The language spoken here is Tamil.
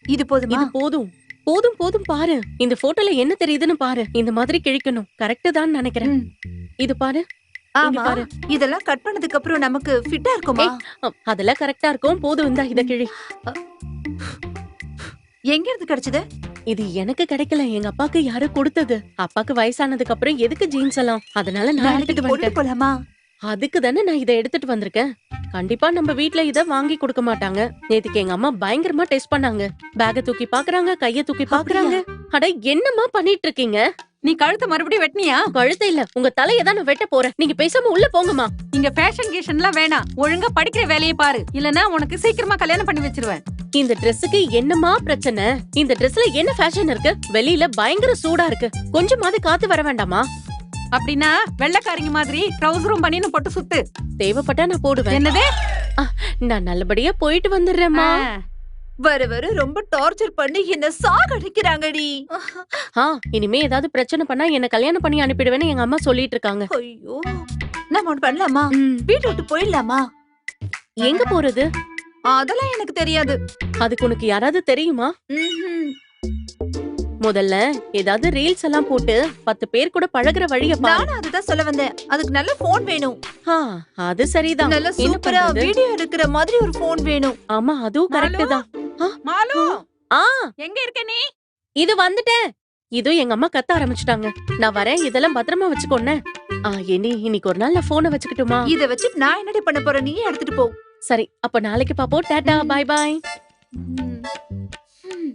இது போதுமா? இது போதும். போதும் போதும் பாரு. இந்த போட்டோல என்ன தெரியுதுன்னு பாரு. இந்த மாதிரி கிழிக்கணும். கரெக்ட் தான் நினைக்கிறேன். ம். இது பாரு. இங்க ஆமா. பாரு. இதெல்லாம் கட் பண்ணதுக்கு அப்புறம் நமக்கு ஃபிட்டா இருக்குமா? ஏய், அதெல்லாம் கரெக்டா இருக்கும். போதும் இந்தா இத கிழி. எங்க இருந்து கிடைச்சது? இது எனக்கு கிடைக்கல. எங்க அப்பாக்கு யாரோ கொடுத்தது. அப்பாக்கு வயசானதுக்கு அப்புறம் எதுக்கு ஜீன்ஸ் எல்லாம்? அதனால நான் நாளைக்கு எடுத்துட்டு போட்டுட்டு வந்துட்டேன். போலாமா? அதுக்கு தானே நான் இத எடுத்துட்டு வந்திருக்கேன். கண்டிப்பா நம்ம வீட்ல இத வாங்கி கொடுக்க மாட்டாங்க. நேத்துக்கு எங்க அம்மா பயங்கரமா டெஸ்ட் பண்ணாங்க. பேக்க தூக்கி பாக்குறாங்க, கைய தூக்கி பாக்குறாங்க. அட என்னம்மா பண்ணிட்டு இருக்கீங்க? நீ கழுத்தை மறுபடியும் வெட்டினியா? கழுத்தை இல்ல, உங்க தலைய தான் நான் வெட்ட போறேன். நீங்க பேசாம உள்ள போங்கம்மா. இங்க ஃபேஷன் கீஷன்லாம் வேணாம். ஒழுங்கா படிக்கிற வேலையை பாரு. இல்லனா உனக்கு சீக்கிரமா கல்யாணம் பண்ணி வச்சிருவேன். இந்த Dressக்கு என்னமா பிரச்சனை? இந்த Dressல என்ன ஃபேஷன் இருக்கு? வெளியில பயங்கர சூடா இருக்கு. கொஞ்சமாவது காத்து வர வேண்டாமா? அப்படின்னா வெள்ளைக்காரிங்க மாதிரி ட்ரவுசரும் பண்ணின்னு போட்டு சுத்து. தேவைப்பட்டா நான் போடுவேன். என்னது? நான் நல்லபடியா போயிட்டு வந்துடுறேம்மா. வர வர ரொம்ப டார்ச்சர் பண்ணி என்ன சாகடிக்கிறாங்கடி. இனிமே ஏதாவது பிரச்சனை பண்ணா என்ன கல்யாணம் பண்ணி அனுப்பிடுவேன்னு எங்க அம்மா சொல்லிட்டு இருக்காங்க. ஐயோ, நம்ம ஒண்ணு பண்ணலாமா? ம், வீட்டு விட்டு போயிடலாமா? எங்க போறது? அதெல்லாம் எனக்கு தெரியாது. அதுக்கு உனக்கு யாராவது தெரியுமா? ம்ஹும். முதல்ல ஏதாவது ரீல்ஸ் எல்லாம் போட்டு 10 பேர் கூட பழகுற வழிய பாரு. நானும் அதுதான் சொல்ல வந்தேன். அதுக்கு நல்ல போன் வேணும். ஆ, அது சரிதான். நல்ல என்ன சூப்பரா பண்றது? வீடியோ எடுக்கிற மாதிரி ஒரு போன் வேணும். ஆமா, அதுவும் கரெக்ட் மாலு? தான். மாலு, ஆ, எங்க இருக்க நீ? இது வந்துட்டேன். இதோ எங்க அம்மா கத்த ஆரம்பிச்சிட்டாங்க. நான் வரேன், இதெல்லாம் பத்திரமா வச்சுக்கோன்னு. இன்னைக்கு ஒரு நாள் நான் போனை வச்சுக்கிட்டுமா? இத வச்சு நான் என்னடி பண்ண போறேன்? நீயே எடுத்துட்டு போ. சரி, அப்ப நாளைக்கு பாப்போம். Tata, bye bye. ம்.